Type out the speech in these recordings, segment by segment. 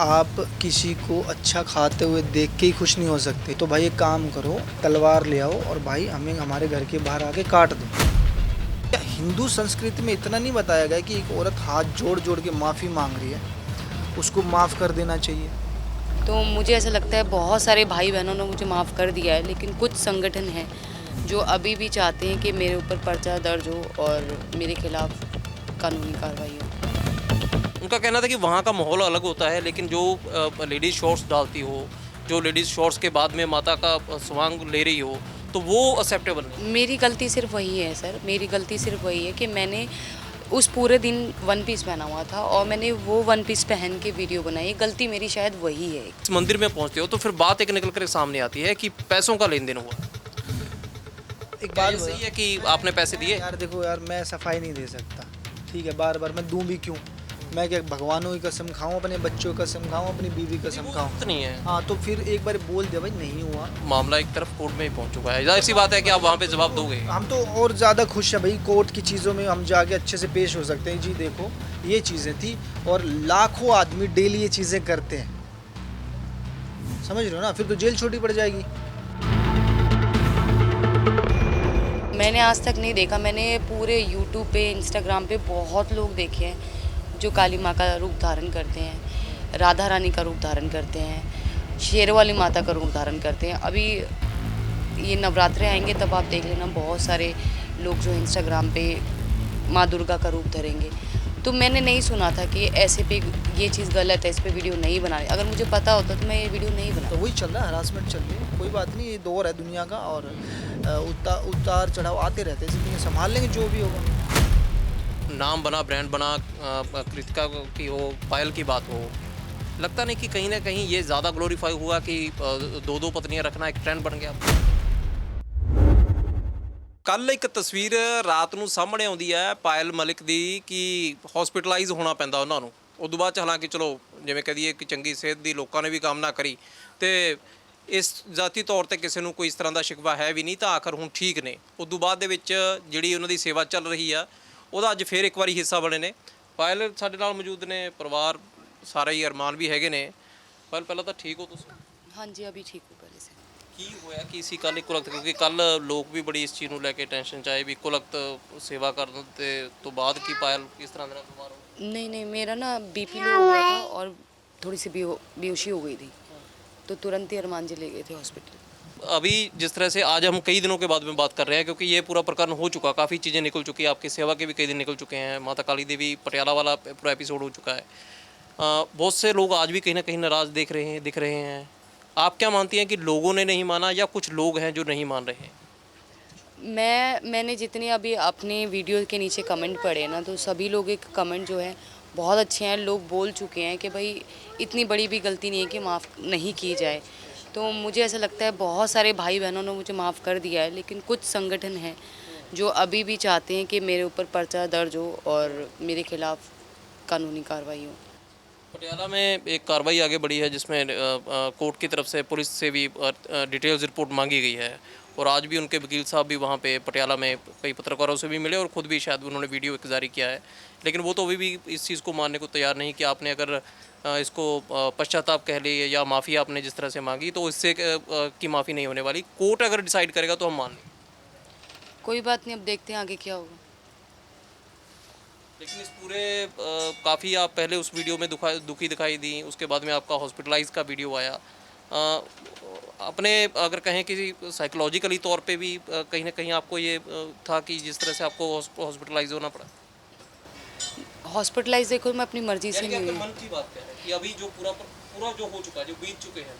आप किसी को अच्छा खाते हुए देख के ही खुश नहीं हो सकते, तो भाई एक काम करो, तलवार ले आओ और भाई हमें हमारे घर के बाहर आके काट दो। क्या हिंदू संस्कृति में इतना नहीं बताया गया कि एक औरत हाथ जोड़ जोड़ के माफ़ी मांग रही है, उसको माफ़ कर देना चाहिए? तो मुझे ऐसा लगता है बहुत सारे भाई बहनों ने मुझे माफ़ कर दिया है, लेकिन कुछ संगठन हैं जो अभी भी चाहते हैं कि मेरे ऊपर पर्चा दर्ज हो और मेरे खिलाफ कानूनी कार्रवाई हो। उनका कहना था कि वहाँ का माहौल अलग होता है, लेकिन जो लेडीज़ शॉर्ट्स डालती हो, जो लेडीज़ शॉर्ट्स के बाद में माता का स्वांग ले रही हो, तो वो एक्सेप्टेबल नहीं। मेरी गलती सिर्फ वही है सर, मेरी गलती सिर्फ वही है कि मैंने उस पूरे दिन वन पीस पहना हुआ था और मैंने वो वन पीस पहन के वीडियो बनाई। गलती मेरी शायद वही है। इस मंदिर में पहुँचते हो तो फिर बात एक निकल कर सामने आती है कि पैसों का लेन देन हुआ। एक क्या बात ये सही है कि आपने पैसे दिए? यार देखो यार, मैं सफाई नहीं दे सकता, ठीक है, बार बार मैं दूं भी क्यों? मैं क्या भगवानों की कसम खाऊं, अपने बच्चों की कसम खाऊं, अपनी बीवी की कसम खाऊं? तो नहीं है, हाँ, तो फिर एक बार बोल दिया भाई नहीं हुआ। मामला एक तरफ कोर्ट में ही पहुँच चुका है, जाहिर सी बात है कि आप वहाँ पे जवाब दोगे। हम तो और ज़्यादा खुश है भाई, कोर्ट की चीज़ों में हम जाके अच्छे से पेश हो सकते हैं। जी देखो, ये चीज़ें थी और लाखों आदमी डेली ये चीज़ें करते हैं, समझ रहे हो ना? फिर तो जेल छोटी पड़ जाएगी। मैंने आज तक नहीं देखा, मैंने पूरे यूट्यूब पे, इंस्टाग्राम पे बहुत लोग देखे हैं जो काली माँ का रूप धारण करते हैं, राधा रानी का रूप धारण करते हैं, शेर वाली माता का रूप धारण करते हैं। अभी ये नवरात्रे आएंगे तब आप देख लेना, बहुत सारे लोग जो इंस्टाग्राम पे माँ दुर्गा का रूप धरेंगे। तो मैंने नहीं सुना था कि ऐसे पे ये चीज़ गलत है, इस पे वीडियो नहीं बनानी। अगर मुझे पता होता तो मैं ये वीडियो नहीं तो बनाती। वही चल रहा है, हरासमेंट चल रही है, कोई बात नहीं, ये दौर है दुनिया का और उतार चढ़ाव आते रहते हैं, ज़िंदगी संभाल लेंगे जो भी होगा। नाम बना, ब्रांड बना, कृतिका की हो, पायल की बात हो, लगता नहीं कि कहीं ना कहीं ये ज़्यादा ग्लोरीफाई हुआ कि दो दो पत्नियां रखना एक ट्रेंड बन गया? ਕੱਲ ਇੱਕ ਤਸਵੀਰ ਰਾਤ ਨੂੰ ਸਾਹਮਣੇ ਆਉਂਦੀ ਹੈ ਪਾਇਲ ਮਲਿਕ ਦੀ ਕਿ ਹਸਪੀਟਲਾਈਜ਼ ਹੋਣਾ ਪੈਂਦਾ ਉਹਨਾਂ ਨੂੰ। ਉਦੋਂ ਬਾਅਦ 'ਚ ਹਾਲਾਂਕਿ ਚਲੋ ਜਿਵੇਂ ਕਹਿ ਦਈਏ ਕਿ ਚੰਗੀ ਸਿਹਤ ਦੀ ਲੋਕਾਂ ਨੇ ਵੀ ਕਾਮਨਾ ਕਰੀ ਤੇ ਇਸ ਜ਼ਾਤੀ ਤੌਰ ਤੇ ਕਿਸੇ ਨੂੰ ਕੋਈ ਇਸ ਤਰ੍ਹਾਂ ਦਾ ਸ਼ਿਕਵਾ ਹੈ ਵੀ ਨਹੀਂ, ਤਾਂ ਆਖਰ ਹੁਣ ਠੀਕ ਨੇ। ਉਦੋਂ ਬਾਅਦ ਦੇ ਵਿੱਚ ਜਿਹੜੀ ਉਹਨਾਂ ਦੀ ਸੇਵਾ ਚੱਲ ਰਹੀ ਆ ਉਹਦਾ ਅੱਜ ਫੇਰ ਇੱਕ ਵਾਰੀ ਹਿੱਸਾ ਬਣੇ ਨੇ। ਪਾਇਲ ਸਾਡੇ ਨਾਲ ਮੌਜੂਦ ਨੇ, ਪਰਿਵਾਰ ਸਾਰਾ ਹੀ ਅਰਮਾਨ ਵੀ ਹੈਗੇ ਨੇ। ਪਾਇਲ ਪਹਿਲਾਂ ਤਾਂ ਠੀਕ ਹੋ ਤੁਸੀਂ? हाँ जी, अभी ठीक हूँ पहले से। ਕੀ ਹੋਇਆ ਕੀ ਸੀ ਕੱਲ ਇੱਕੋ ਲਖਤ? ਕਿਉਂਕਿ ਕੱਲ ਲੋਕ ਵੀ ਬੜੀ ਇਸ ਚੀਜ਼ ਨੂੰ ਲੈ ਕੇ ਟੈਨਸ਼ਨ 'ਚ ਆਏ ਵੀ ਇੱਕੋ ਲਖਤ ਸੇਵਾ ਕਰਨ ਤੇ ਤੋਂ ਬਾਅਦ ਕੀ ਪਾਇਲ ਕਿਸ ਤਰ੍ਹਾਂ ਦੇ ਨਾਲ ਬਿਮਾਰ ਹੋ? नहीं नहीं, मेरा ना बीपी लो हो गया था और थोड़ी सी बेहोशी हो गई थी, तो तुरंत ही अरमान जी ले गए थे हॉस्पिटल। अभी जिस तरह से आज हम कई दिनों के बाद में बात कर रहे हैं, क्योंकि ये पूरा प्रकरण हो चुका, काफ़ी चीज़ें निकल चुकी हैं, आपकी सेवा के भी कई दिन निकल चुके हैं, माता काली देवी पटियाला वाला पूरा एपिसोड हो चुका है। बहुत से लोग आज भी कहीं ना कहीं नाराज़ दिख रहे हैं। आप क्या मानती हैं कि लोगों ने नहीं माना या कुछ लोग हैं जो नहीं मान रहे हैं? मैंने जितने अभी अपने वीडियो के नीचे कमेंट पढ़े ना, तो सभी लोग एक कमेंट जो है बहुत अच्छे हैं। लोग बोल चुके हैं कि भाई इतनी बड़ी भी गलती नहीं है कि माफ़ नहीं की जाए। तो मुझे ऐसा लगता है बहुत सारे भाई बहनों ने मुझे माफ़ कर दिया है, लेकिन कुछ संगठन हैं जो अभी भी चाहते हैं कि मेरे ऊपर पर्चा दर्ज हो और मेरे खिलाफ कानूनी कार्रवाई हो। पटियाला में एक कार्रवाई आगे बढ़ी है जिसमें कोर्ट की तरफ से पुलिस से भी डिटेल्स रिपोर्ट मांगी गई है, और आज भी उनके वकील साहब भी वहाँ पे पटियाला में कई पत्रकारों से भी मिले और ख़ुद भी शायद उन्होंने वीडियो एक जारी किया है। लेकिन वो तो अभी भी इस चीज़ को मानने को तैयार नहीं कि आपने अगर इसको पश्चाताप कह लिए या माफ़ी आपने जिस तरह से मांगी तो इससे की माफ़ी नहीं होने वाली। कोर्ट अगर डिसाइड करेगा तो हम मान लें। कोई बात नहीं, अब देखते हैं आगे क्या होगा। लेकिन इस पूरे काफ़ी आप पहले उस वीडियो में दुखी दिखाई दी, उसके बाद में आपका हॉस्पिटलाइज का वीडियो आया। अपने अगर कहें कि साइकोलॉजिकली तौर पे भी कहीं ना कहीं आपको ये था कि जिस तरह से आपको हॉस्पिटलाइज होना पड़ा? हॉस्पिटलाइज देखो, मैं अपनी मर्जी से यानी कि नहीं आपके हुई। मन की बात क्या है कि अभी जो पूरा जो हो चुका है, जो बीत चुके हैं?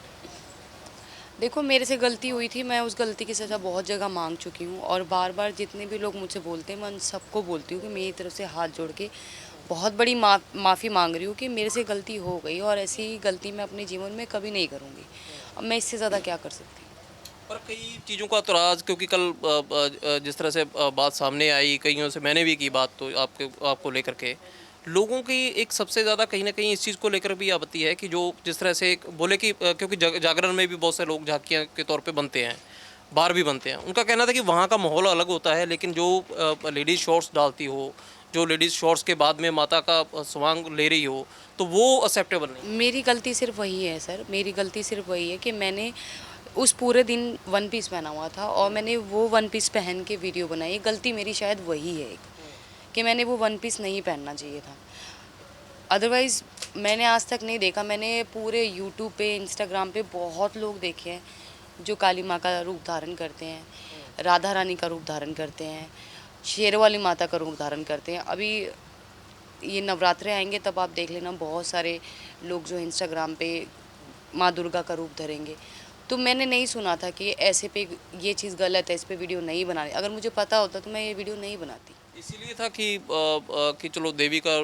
देखो, मेरे से गलती हुई थी, मैं उस गलती की सज़ा बहुत जगह मांग चुकी हूँ और बार बार जितने भी लोग मुझसे बोलते हैं मैं उन सबको बोलती हूँ कि मेरी तरफ से हाथ जोड़ के बहुत बड़ी माफ़ी मांग रही हूँ कि मेरे से गलती हो गई और ऐसी गलती मैं अपने जीवन में कभी नहीं करूँगी। अब मैं इससे ज़्यादा क्या कर सकती हूँ। पर कई चीज़ों का एतराज़, क्योंकि कल जिस तरह से बात सामने आई, कईयों से मैंने भी की बात, तो आपको लेकर के लोगों की एक सबसे ज़्यादा कहीं ना कहीं इस चीज़ को लेकर भी आपत्ति है कि जो जिस तरह से बोले कि क्योंकि जागरण में भी बहुत से लोग झांकियाँ के तौर पे बनते हैं, बाहर भी बनते हैं। उनका कहना था कि वहाँ का माहौल अलग होता है, लेकिन जो लेडीज़ शॉर्ट्स डालती हो, जो लेडीज़ शॉर्ट्स के बाद में माता का स्वांग ले रही हो, तो वो एक्सेप्टेबल नहीं। मेरी गलती सिर्फ वही है सर, मेरी गलती सिर्फ वही है कि मैंने उस पूरे दिन वन पीस पहना हुआ था और मैंने वो वन पीस पहन के वीडियो बनाई। गलती मेरी शायद वही है कि मैंने वो वन पीस नहीं पहनना चाहिए था। अदरवाइज़ मैंने आज तक नहीं देखा। मैंने पूरे यूट्यूब पे, इंस्टाग्राम पे बहुत लोग देखे हैं जो काली माँ का रूप धारण करते हैं, राधा रानी का रूप धारण करते हैं, शेर वाली माता का रूप धारण करते हैं। अभी ये नवरात्रे आएंगे तब आप देख लेना, बहुत सारे लोग जो इंस्टाग्राम पे माँ दुर्गा का रूप धरेंगे। तो मैंने नहीं सुना था कि ऐसे पे ये चीज़ गलत है, इस पे वीडियो नहीं बनानी। अगर मुझे पता होता तो मैं ये वीडियो नहीं बनाती। इसीलिए था कि चलो देवी का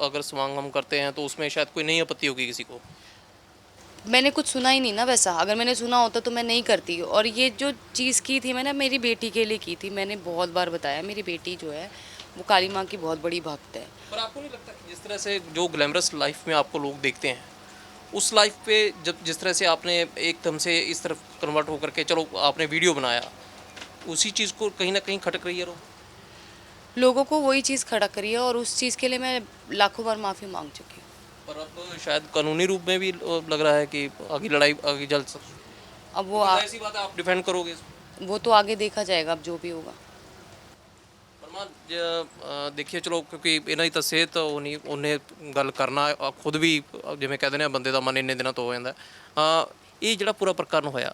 अगर स्वांग हम करते हैं तो उसमें शायद कोई नहीं आपत्ति होगी किसी को। मैंने कुछ सुना ही नहीं ना वैसा। अगर मैंने सुना होता तो मैं नहीं करती। और ये जो चीज़ की थी मैंने मेरी बेटी के लिए की थी। मैंने बहुत बार बताया, मेरी बेटी जो है वो काली माँ की बहुत बड़ी भक्त है। पर आपको नहीं लगता कि जिस तरह से जो ग्लैमरस लाइफ में आपको लोग देखते हैं, उस लाइफ पे जब जिस तरह से आपने एकदम से इस तरफ कन्वर्ट होकर के चलो आपने वीडियो बनाया, उसी चीज़ को कहीं ना कहीं खटक रही है लोगों को वही चीज़ खड़क रही है और उस चीज़ के लिए मैं लाखों बार माफ़ी मांग चुकी हूँ। पर अब शायद कानूनी रूप में भी लग रहा है कि आगे लड़ाई आगे जल सकती है। अब वो तो ऐसी बात है, आप डिफेंड करोगे इसको? वो तो आगे देखा जाएगा, अब जो भी होगा। देखिए चलो क्योंकि इन्हां ਦੀ ਤਾਂ ਸਿਹਤ ਉਹਨੇ ਗੱਲ ਕਰਨਾ ਖੁਦ ਵੀ ਜਿਵੇਂ ਕਹਿੰਦੇ ਨੇ ਬੰਦੇ ਦਾ ਮਨ ਇੰਨੇ ਦਿਨਾਂ ਤੋਂ ਹੋ ਜਾਂਦਾ। ਇਹ ਜਿਹੜਾ ਪੂਰਾ ਪ੍ਰਕਰਨ ਹੋਇਆ,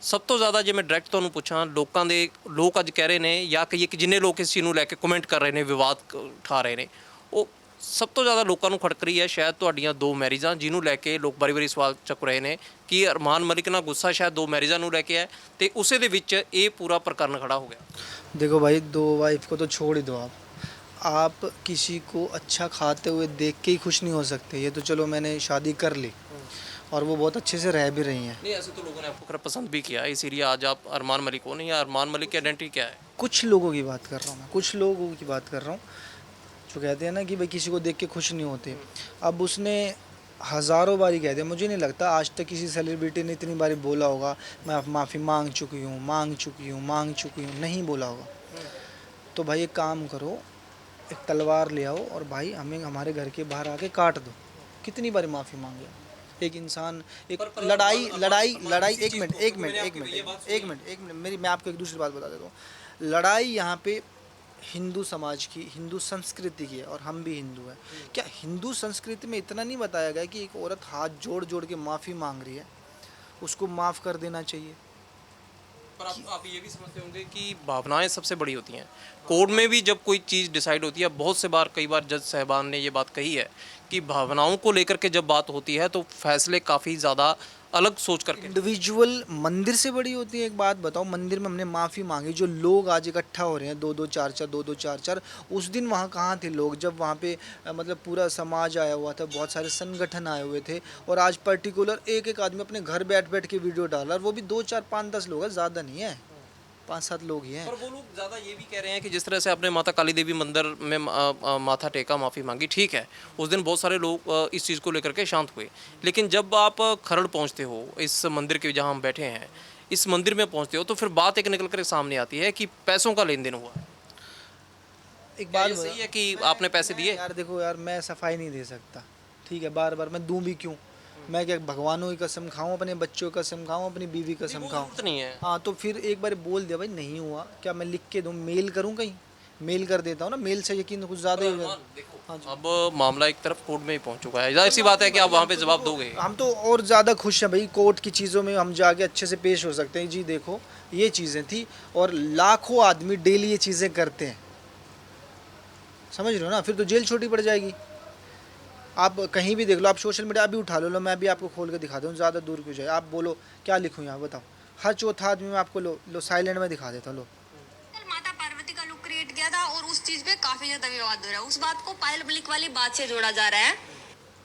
ਸਭ ਤੋਂ ਜ਼ਿਆਦਾ ਜੇ ਮੈਂ ਡਾਇਰੈਕਟ ਤੁਹਾਨੂੰ ਪੁੱਛਾਂ, ਲੋਕ ਅੱਜ ਕਹਿ ਰਹੇ ਨੇ ਜਾਂ ਕਹੀਏ ਕਿ ਜਿੰਨੇ ਲੋਕ ਇਸ ਚੀਜ਼ ਨੂੰ ਲੈ ਕੇ ਕਮੈਂਟ ਕਰ ਰਹੇ ਨੇ, ਵਿਵਾਦ ਉਠਾ ਰਹੇ ਨੇ, ਉਹ ਸਭ ਤੋਂ ਜ਼ਿਆਦਾ ਲੋਕਾਂ ਨੂੰ ਖੜਕ ਰਹੀ ਹੈ ਸ਼ਾਇਦ ਤੁਹਾਡੀਆਂ ਦੋ ਮੈਰਿਜਾਂ, ਜਿਹਨੂੰ ਲੈ ਕੇ ਲੋਕ ਵਾਰੀ ਸਵਾਲ ਚੱਕ ਰਹੇ ਨੇ ਕਿ ਅਰਮਾਨ ਮਲਿਕ ਨਾਲ ਗੁੱਸਾ ਸ਼ਾਇਦ ਦੋ ਮੈਰਿਜਾਂ ਨੂੰ ਲੈ ਕੇ ਹੈ ਤੇ ਉਸੇ ਦੇ ਵਿੱਚ ਇਹ ਪੂਰਾ ਪ੍ਰਕਰਨ ਖੜਾ ਹੋ ਗਿਆ। देखो भाई, दो वाइफ को तो छोड़ ही दो आप किसी को अच्छा खाते हुए देख के ही खुश नहीं हो सकते। ये तो चलो मैंने शादी कर ली और वो बहुत अच्छे से रह भी रही हैं। नहीं, ऐसे तो लोगों ने आपको खैर पसंद भी किया इसीलिए आज आप अरमान मलिक हो। नहीं, अरमान मलिक की आइडेंटिटी क्या है? कुछ लोगों की बात कर रहा हूँ मैं, कुछ लोगों की बात कर रहा हूँ जो कहते हैं ना कि भाई किसी को देख के खुश नहीं होते। अब उसने हज़ारों बारी कह दिया, मुझे नहीं लगता आज तक किसी सेलिब्रिटी ने इतनी बारी बोला होगा मैं माफ़ी मांग चुकी हूँ, मांग चुकी हूँ, मांग चुकी हूँ, नहीं बोला होगा। तो भाई एक काम करो, एक तलवार ले आओ और भाई हमें हमारे घर के बाहर आके काट दो। कितनी बार माफ़ी मांगे एक इंसान? एक लड़ाई लड़ाई लड़ाई एक मिनट एक मिनट एक मिनट एक मिनट एक मिनट मेरी मैं आपको एक दूसरी बात बता देता हूँ। लड़ाई यहाँ पे हिंदू समाज की, हिंदू संस्कृति की है और हम भी हिंदू हैं। क्या हिंदू संस्कृति में इतना नहीं बताया गया कि एक औरत हाथ जोड़ जोड़ के माफ़ी मांग रही है, उसको माफ़ कर देना चाहिए? पर आप ये भी समझते होंगे कि भावनाएं सबसे बड़ी होती हैं। कोर्ट में भी जब कोई चीज़ डिसाइड होती है, बहुत से बार कई बार जज साहबान ने ये बात कही है कि भावनाओं को लेकर के जब बात होती है तो फैसले काफ़ी ज़्यादा अलग सोच करके। इंडिविजुअल मंदिर से बड़ी होती है। एक बात बताओ, मंदिर में हमने माफ़ी मांगी, जो लोग आज इकट्ठा हो रहे हैं दो दो चार चार दो दो चार चार, उस दिन वहाँ कहाँ थे लोग जब वहाँ पे मतलब पूरा समाज आया हुआ था, बहुत सारे संगठन आए हुए थे और आज पर्टिकुलर एक एक आदमी अपने घर बैठ बैठ के वीडियो डाला और वो भी 2 4 5 10 लोग हैं, ज़्यादा नहीं है, 5-7 लोग ही हैं। पर वो लोग ज़्यादा ये भी कह रहे हैं कि जिस तरह से आपने माता काली देवी मंदिर में माथा टेका, माफ़ी मांगी, ठीक है, उस दिन बहुत सारे लोग इस चीज़ को लेकर के शांत हुए। लेकिन जब आप खरड़ पहुंचते हो, इस मंदिर के जहां हम बैठे हैं, इस मंदिर में पहुंचते हो, तो फिर बात एक निकल कर सामने आती है कि पैसों का लेन देन हुआ है। एक क्या बात ये सही है कि आपने पैसे दिए? यार देखो यार, मैं सफाई नहीं दे सकता, ठीक है, बार बार मैं दूं भी क्यों? मैं क्या भगवानों की कसम खाऊं, अपने बच्चों की कसम खाऊं, अपनी बीवी की कसम खाऊं? जरूरत नहीं है। हाँ, तो फिर एक बार बोल दिया भाई नहीं हुआ, क्या मैं लिख के दूं, मेल करूं? कहीं मेल कर देता हूँ ना, मेल से यकीन कुछ ज़्यादा ही हो जाता। देखो, अब मामला एक तरफ कोर्ट में ही पहुंच चुका है, जाहिर सी बात है कि आप वहाँ पे जवाब दोगे। हम तो और ज़्यादा खुश हैं भाई, कोर्ट की चीज़ों में हम जाके अच्छे से पेश हो सकते हैं। जी देखो ये चीज़ें थी और लाखों आदमी डेली ये चीज़ें करते हैं, समझ रहे हो ना? फिर तो जेल छोटी पड़ जाएगी। आप कहीं भी देख लो, आप सोशल मीडिया अभी उठा लो, मैं भी आपको खोल के दिखा दूँ, ज़्यादा दूर क्यों जाए। आप बोलो क्या लिखूँ यहाँ, बताओ, हर चौथा आदमी में आपको लो साइलेंट में दिखा देता। लो माता पार्वती का लुक क्रिएट किया था और उस चीज पे काफी ज्यादा विवाद हो रहा है। उस बात को पायल मलिक वाली बात से जोड़ा जा रहा है।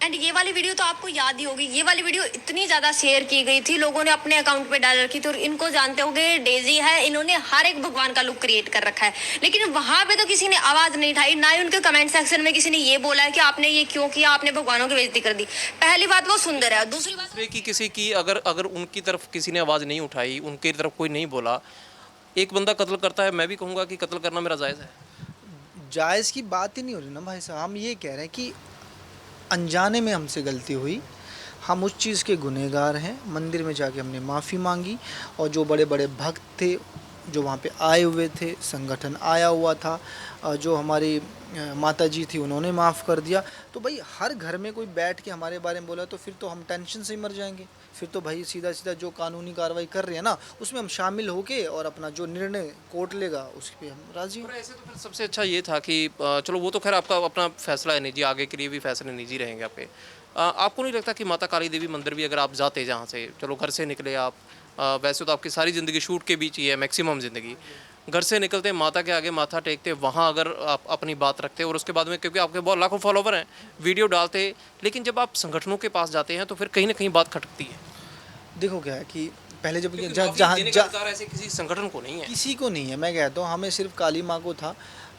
एंड ये वाली वीडियो तो आपको याद ही होगी, ये वाली वीडियो इतनी ज्यादा शेयर की गई थी, लोगों ने अपने अकाउंट पे डाल रखी थी। और इनको जानते होंगे, डेजी है, इन्होंने हर एक भगवान का लुक क्रिएट कर रखा है, लेकिन वहां पे तो किसी ने आवाज नहीं उठाई, ना ही उनके कमेंट सेक्शन में किसी ने ये बोला है कि आपने ये क्यों किया, आपने भगवानों की बेइज्जती कर दी। पहली बात वो सुंदर है, दूसरी बात कि किसी की अगर उनकी तरफ किसी ने आवाज़ नहीं उठाई, उनकी तरफ कोई नहीं बोला, एक बंदा कत्ल करता है, मैं भी कहूँगा कि कत्ल करना मेरा जायज़ है। जायज़ की बात ही नहीं हो रही ना भाई साहब, हम ये कह रहे हैं कि अनजाने में हमसे गलती हुई, हम उस चीज़ के गुनहगार हैं। मंदिर में जाके हमने माफ़ी मांगी और जो बड़े बड़े भक्त थे जो वहाँ पे आए हुए थे, संगठन आया हुआ था, जो हमारी माता जी थी उन्होंने माफ़ कर दिया। तो भाई हर घर में कोई बैठ के हमारे बारे में बोला तो फिर तो हम टेंशन से ही मर जाएंगे। फिर तो भाई सीधा सीधा जो कानूनी कार्रवाई कर रहे हैं ना उसमें हम शामिल होके और अपना जो निर्णय कोर्ट लेगा उस पर हम राज़ी हैं। पर ऐसे तो फिर सबसे अच्छा ये था कि चलो वो तो खैर आपका अपना फैसला है निजी, आगे के लिए भी फैसले निजी रहेंगे आपके। आपको नहीं लगता कि माता काली देवी मंदिर भी अगर आप जाते जहाँ से, चलो घर से निकले आप, वैसे तो आपकी सारी ज़िंदगी शूट के बीच ही है, मैक्सिमम ज़िंदगी घर से निकलते माता के आगे माथा टेकते, वहाँ अगर आप अपनी बात रखते और उसके बाद में, क्योंकि आपके बहुत लाखों फॉलोवर हैं, वीडियो डालते, लेकिन जब आप संगठनों के पास जाते हैं तो फिर कहीं ना कहीं बात खटकती है। देखो क्या है कि पहले जब क्योंकि जहाँ माफी जहाँ देने का अधिकार ऐसे किसी संगठन को नहीं है। किसी को नहीं है, मैं कहता हूँ हमें सिर्फ काली माँ को था।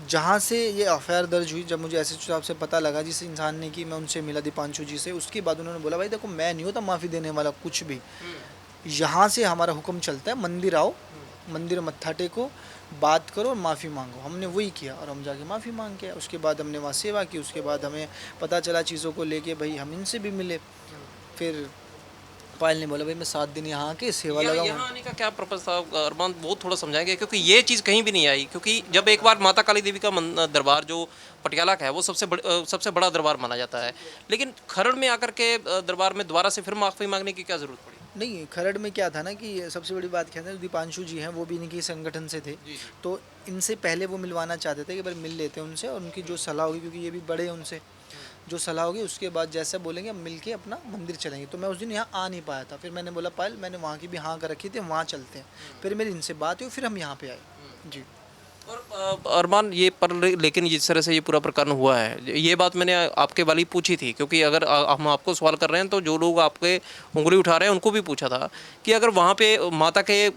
जहाँ से ये एफआईआर दर्ज हुई, जब मुझे एसएसपी साहब से पता लगा जिस इंसान ने की, मैं उनसे मिला दीपांशु जी से, उसके बाद उन्होंने बोला भाई देखो मैं नहीं होता माफ़ी देने वाला कुछ भी, यहाँ से हमारा हुक्म चलता है, मंदिर आओ, मंदिर मत्था टेको, बात करो और माफ़ी मांगो। हमने वही किया और हम जाके माफ़ी मांग के आए। उसके बाद हमने वहाँ सेवा की। उसके बाद हमें पता चला चीज़ों को लेके, भाई हम इनसे भी मिले। फिर पायल ने बोला भाई मैं 7 दिन यहाँ आके सेवा यहाँ लगाऊंगा। आने का क्या पर्पस था अरमान, वो थोड़ा समझाएंगे, क्योंकि ये चीज़ कहीं भी नहीं आई। क्योंकि जब एक बार माता काली देवी का दरबार जो पटियाला का है वो सबसे बड़ा दरबार माना जाता है, लेकिन खरड़ में आकर के दरबार में दोबारा से फिर माफ़ी मांगने की क्या ज़रूरत पड़ी? नहीं, खरड़ में क्या था ना कि सबसे बड़ी बात क्या था, दीपांशु जी हैं वो भी इनके संगठन से थे, तो इनसे पहले वो मिलवाना चाहते थे कि बार मिल लेते हैं उनसे और उनकी जो सलाह होगी, क्योंकि ये भी बड़े हैं, उनसे जो सलाह होगी उसके बाद जैसा बोलेंगे हम मिल के अपना मंदिर चलेंगे। तो मैं उस दिन यहाँ आ नहीं पाया था। फिर मैंने बोला पायल मैंने वहाँ की भी हाँ कर रखी थी, वहाँ चलते हैं। फिर मेरी इनसे बात हुई, फिर हम यहाँ पे आए जी। और अरमान ये पर लेकिन जिस तरह से ये पूरा प्रकरण हुआ है, ये बात मैंने आपके वाली पूछी थी, क्योंकि अगर हम आपको सवाल कर रहे हैं तो जो लोग आपके उंगली उठा रहे हैं उनको भी पूछा था कि अगर वहाँ पे माता के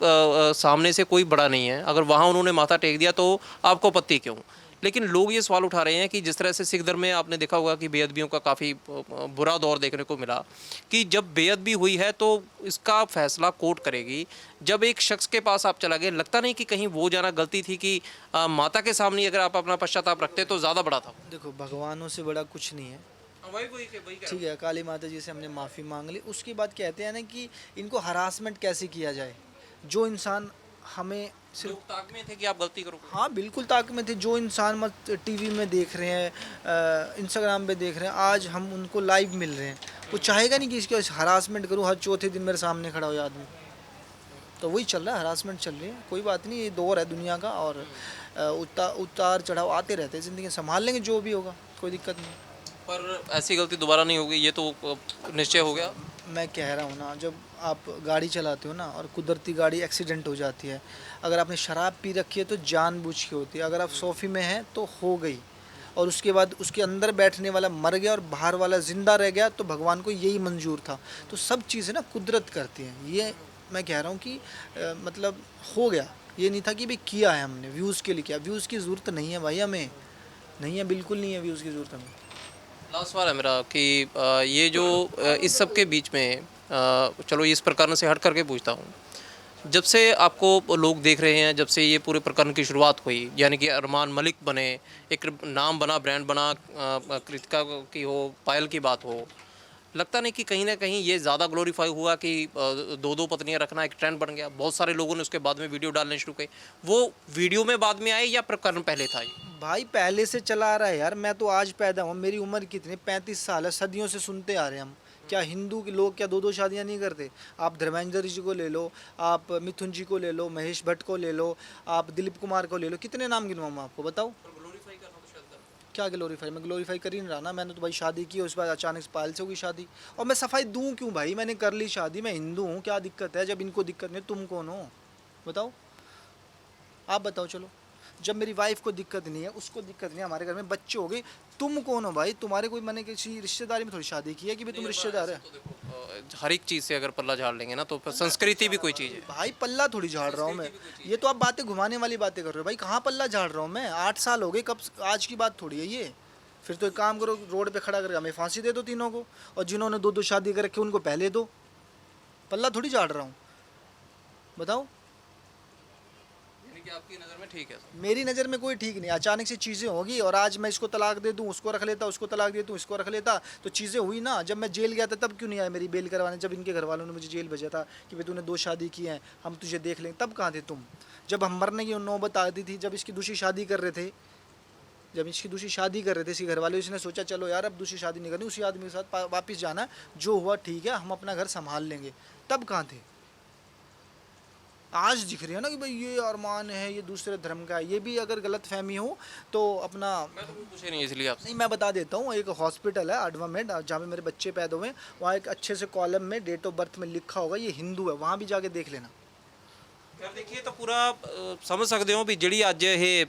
सामने से कोई बड़ा नहीं है, अगर वहाँ उन्होंने माथा टेक दिया तो आपको आपत्ति क्यों? लेकिन लोग ये सवाल उठा रहे हैं कि जिस तरह से सिख धर्म में आपने देखा होगा कि बेअदबियों का काफ़ी बुरा दौर देखने को मिला, कि जब बेअदबी हुई है तो इसका फैसला कोर्ट करेगी। जब एक शख्स के पास आप चला गए, लगता नहीं कि कहीं वो जाना गलती थी कि माता के सामने अगर आप अपना पश्चाताप रखते तो ज़्यादा बड़ा था? देखो भगवानों से बड़ा कुछ नहीं है, ठीक है। काली माता जी से हमने माफ़ी मांग ली। उसके बाद कहते हैं ना कि इनको हरासमेंट कैसे किया जाए। जो इंसान हमें सिर्फ लोग ताक में थे कि आप गलती करो। हाँ बिल्कुल ताक में थे। जो इंसान मत टीवी में देख रहे हैं, इंस्टाग्राम पे देख रहे हैं, आज हम उनको लाइव मिल रहे हैं, वो चाहेगा नहीं कि इसको हरासमेंट करूँ, हर चौथे दिन मेरे सामने खड़ा हो आदमी। तो वही चल रहा है, हरासमेंट चल रही है। कोई बात नहीं, ये दौर है दुनिया का और उतार चढ़ाव आते रहते हैं ज़िंदगी। संभाल लेंगे जो भी होगा, कोई दिक्कत नहीं। पर ऐसी गलती दोबारा नहीं होगी, ये तो निश्चय हो गया। मैं कह रहा हूँ ना, जब आप गाड़ी चलाते हो ना और कुदरती गाड़ी एक्सीडेंट हो जाती है, अगर आपने शराब पी रखी है तो जानबूझ के होती है, अगर आप सोफी में हैं तो हो गई, और उसके बाद उसके अंदर बैठने वाला मर गया और बाहर वाला ज़िंदा रह गया, तो भगवान को यही मंजूर था। तो सब चीज़ें ना कुदरत करती हैं। ये मैं कह रहा हूँ कि मतलब हो गया, ये नहीं था कि भाई किया है हमने व्यूज़ के लिए किया। व्यूज़ की ज़रूरत नहीं है भाई, हमें नहीं है, बिल्कुल नहीं है व्यूज़ की ज़रूरत हमें। लास्ट सवाल है मेरा कि ये जो इस सब के बीच में चलो इस प्रकरण से हट करके पूछता हूँ, जब से आपको लोग देख रहे हैं, जब से ये पूरे प्रकरण की शुरुआत हुई, यानी कि अरमान मलिक बने, एक नाम बना, ब्रांड बना, कृतिका की हो, पायल की बात हो, लगता नहीं कि कहीं ना कहीं ये ज़्यादा ग्लोरीफाई हुआ कि दो दो पत्नियां रखना एक ट्रेंड बन गया? बहुत सारे लोगों ने उसके बाद में वीडियो डालने शुरू किए। वो वीडियो में बाद में आए या प्रकरण पहले था ये? भाई पहले से चला आ रहा है यार। मैं तो आज पैदा हुआ, मेरी उम्र कितनी, 35 साल है। सदियों से सुनते आ रहे हैं हम। क्या हिंदू के लोग क्या 2-2 शादियां नहीं करते? आप धर्मेंद्र जी को ले लो, आप मिथुन जी को ले लो, महेश भट्ट को ले लो, आप दिलीप कुमार को ले लो, कितने नाम गिनवाऊँ मैं आपको, बताओ। क्या ग्लोरीफाई? मैं ग्लोरीफाई कर ही नहीं रहा ना। मैंने तो भाई शादी की, उस बाद अचानक से पायल से होगी शादी, और मैं सफाई दूँ क्यों भाई? मैंने कर ली शादी, मैं हिंदू हूँ, क्या दिक्कत है? जब इनको दिक्कत नहीं, तुम कौन हो बताओ? आप बताओ। चलो, जब मेरी वाइफ को दिक्कत नहीं है, उसको दिक्कत नहीं है, हमारे घर में बच्चे हो गए, तुम कौन हो भाई? तुम्हारे कोई मैंने किसी रिश्तेदारी में थोड़ी शादी की है कि भाई तुम रिश्तेदार है? हर एक चीज़ से अगर पल्ला झाड़ लेंगे ना तो संस्कृति भी कोई चीज़ है। भाई पल्ला थोड़ी झाड़ रहा हूँ मैं, ये तो आप बातें घुमाने वाली बातें कर रहे हो भाई। कहाँ पल्ला झाड़ रहा हूँ मैं? 8 साल हो गए, कब आज की बात थोड़ी है ये। फिर तो एक काम करो, रोड पे खड़ा करके हमें फांसी दे दो तीनों को, और जिन्होंने 2-2 शादी कर रखे उनको पहले दो। पल्ला थोड़ी झाड़ रहा हूँ, बताओ। आपकी नज़र में ठीक है? मेरी नज़र में कोई ठीक नहीं, अचानक से चीज़ें होगी और आज मैं इसको तलाक दे दूँ, उसको रख लेता, उसको तलाक दे दूँ, इसको रख लेता, तो चीज़ें हुई ना। जब मैं जेल गया था तब क्यों नहीं आया मेरी बेल करवाने? जब इनके घर वालों ने मुझे जेल भेजा था कि भाई तूने 2 शादी की हैं, हम तुझे देख लेंगे, तब कहाँ थे तुम? जब हम मरने की नौबत आती थी, जब इसकी दूसरी शादी कर रहे थे, जब इसकी दूसरी शादी कर रहे थे इसके घर वाले, इसने सोचा चलो यार अब दूसरी शादी नहीं करनी, उसी आदमी के साथ वापस जाना, जो हुआ ठीक है, हम अपना घर संभाल लेंगे, तब कहाँ थे? आज दिख रही है ना कि भाई ये अरमान है, ये दूसरे धर्म का है। ये भी अगर गलत फहमी हो तो अपना, मैं तो पूछे नहीं इसलिए आपसे। नहीं मैं बता देता हूँ, एक हॉस्पिटल है अडवा में जहाँ पे मेरे बच्चे पैदा हुए, वहाँ एक अच्छे से कॉलम में डेट ऑफ बर्थ में लिखा होगा ये हिंदू है, वहाँ भी जाके देख लेना। ਯਾਰ ਦੇਖੀਏ ਤਾਂ ਪੂਰਾ ਸਮਝ ਸਕਦੇ ਹੋ ਵੀ ਜਿਹੜੀ ਅੱਜ ਇਹ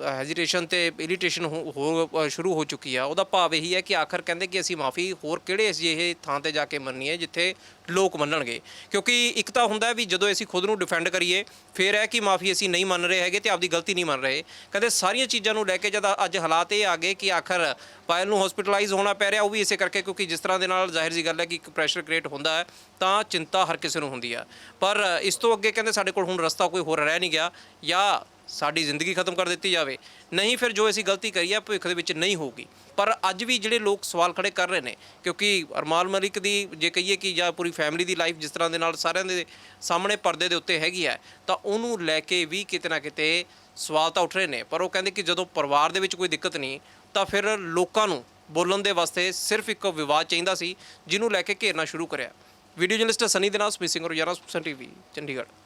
ਹੈਜ਼ਿਟੇਸ਼ਨ ਤੇ ਇਰੀਟੇਸ਼ਨ ਹੋ ਸ਼ੁਰੂ ਹੋ ਚੁੱਕੀ ਆ, ਉਹਦਾ ਭਾਵ ਇਹੀ ਹੈ ਕਿ ਆਖਰ ਕਹਿੰਦੇ ਕਿ ਅਸੀਂ ਮਾਫੀ ਹੋਰ ਕਿਹੜੇ ਅਜਿਹੇ ਥਾਂ ਤੇ ਜਾ ਕੇ ਮੰਨਣੀ ਹੈ ਜਿੱਥੇ ਲੋਕ ਮੰਨਣਗੇ। ਕਿਉਂਕਿ ਇੱਕ ਤਾਂ ਹੁੰਦਾ ਵੀ ਜਦੋਂ ਅਸੀਂ ਖੁਦ ਨੂੰ ਡਿਫੈਂਡ ਕਰੀਏ, ਫਿਰ ਹੈ ਕਿ ਮਾਫੀ ਅਸੀਂ ਨਹੀਂ ਮੰਨ ਰਹੇ ਹੈਗੇ ਤੇ ਆਪਦੀ ਗਲਤੀ ਨਹੀਂ ਮੰਨ ਰਹੇ। ਕਹਿੰਦੇ ਸਾਰੀਆਂ ਚੀਜ਼ਾਂ ਨੂੰ ਲੈ ਕੇ ਜਦ ਅੱਜ ਹਾਲਾਤ ਇਹ ਆ ਗਏ ਕਿ ਆਖਰ ਪਾਇਲ ਨੂੰ ਹਸਪੀਟਲਾਈਜ਼ ਹੋਣਾ ਪੈ ਰਿਹਾ, ਉਹ ਵੀ ਇਸੇ ਕਰਕੇ ਕਿਉਂਕਿ ਜਿਸ ਤਰ੍ਹਾਂ ਦੇ ਨਾਲ ਜ਼ਾਹਿਰ ਜੀ ਗੱਲ ਹੈ ਕਿ ਇੱਕ ਪ੍ਰੈਸ਼ਰ ਕ੍ਰੀਏਟ ਹੁੰਦਾ ਹੈ ਤਾਂ ਚਿੰਤਾ ਹਰ ਕਿਸੇ ਨੂੰ ਹੁੰਦੀ ਆ। ਪਰ ਇਸ ਤੋਂ ਅੱਗੇ ਕਹਿੰਦੇ ਸਾਡੇ ਕੋਲ ਹੁਣ ਰਸਤਾ ਕੋਈ ਹੋਰ ਰਹਿ ਨਹੀਂ ਗਿਆ, ਜਾਂ ਸਾਡੀ ਜ਼ਿੰਦਗੀ ਖਤਮ ਕਰ ਦਿੱਤੀ ਜਾਵੇ, ਨਹੀਂ ਫਿਰ ਜੋ ਅਸੀਂ ਗਲਤੀ ਕਰੀ ਆ ਭਵਿੱਖ ਦੇ ਵਿੱਚ ਨਹੀਂ ਹੋਊਗੀ। ਪਰ ਅੱਜ ਵੀ ਜਿਹੜੇ ਲੋਕ ਸਵਾਲ ਖੜੇ ਕਰ ਰਹੇ ਨੇ, ਕਿਉਂਕਿ ਅਰਮਾਨ ਮਲਿਕ ਦੀ ਜੇ ਕਹੀਏ ਕਿ ਜਾਂ ਪੂਰੀ ਫੈਮਿਲੀ ਦੀ ਲਾਈਫ ਜਿਸ ਤਰ੍ਹਾਂ ਦੇ ਨਾਲ ਸਾਰਿਆਂ ਦੇ ਸਾਹਮਣੇ ਪਰਦੇ ਦੇ ਉੱਤੇ ਹੈਗੀ ਹੈ, ਤਾਂ ਉਹਨੂੰ ਲੈ ਕੇ ਵੀ ਕਿਤੇ ਨਾ ਕਿਤੇ ਸਵਾਲ ਤਾਂ ਉੱਠ ਰਹੇ ਨੇ। ਪਰ ਉਹ ਕਹਿੰਦੇ ਕਿ ਜਦੋਂ ਪਰਿਵਾਰ ਦੇ ਵਿੱਚ ਕੋਈ ਦਿੱਕਤ ਨਹੀਂ ਤਾਂ ਫਿਰ ਲੋਕਾਂ ਨੂੰ ਬੋਲਣ ਦੇ ਵਾਸਤੇ ਸਿਰਫ ਇੱਕ ਵਿਵਾਦ ਚਾਹੀਦਾ ਸੀ ਜਿਹਨੂੰ ਲੈ ਕੇ ਘੇਰਨਾ ਸ਼ੁਰੂ ਕਰਿਆ। ਵੀਡੀਓ ਜਰਨਲਿਸਟ ਸਨੀ ਦੇ ਨਾਲ ਸਮੀਤ ਸਿੰਘ ਰੋਜ਼ਾਨਾ ਸਪੋਕਸਨ ਟੀਵੀ ਚੰਡੀਗੜ੍ਹ।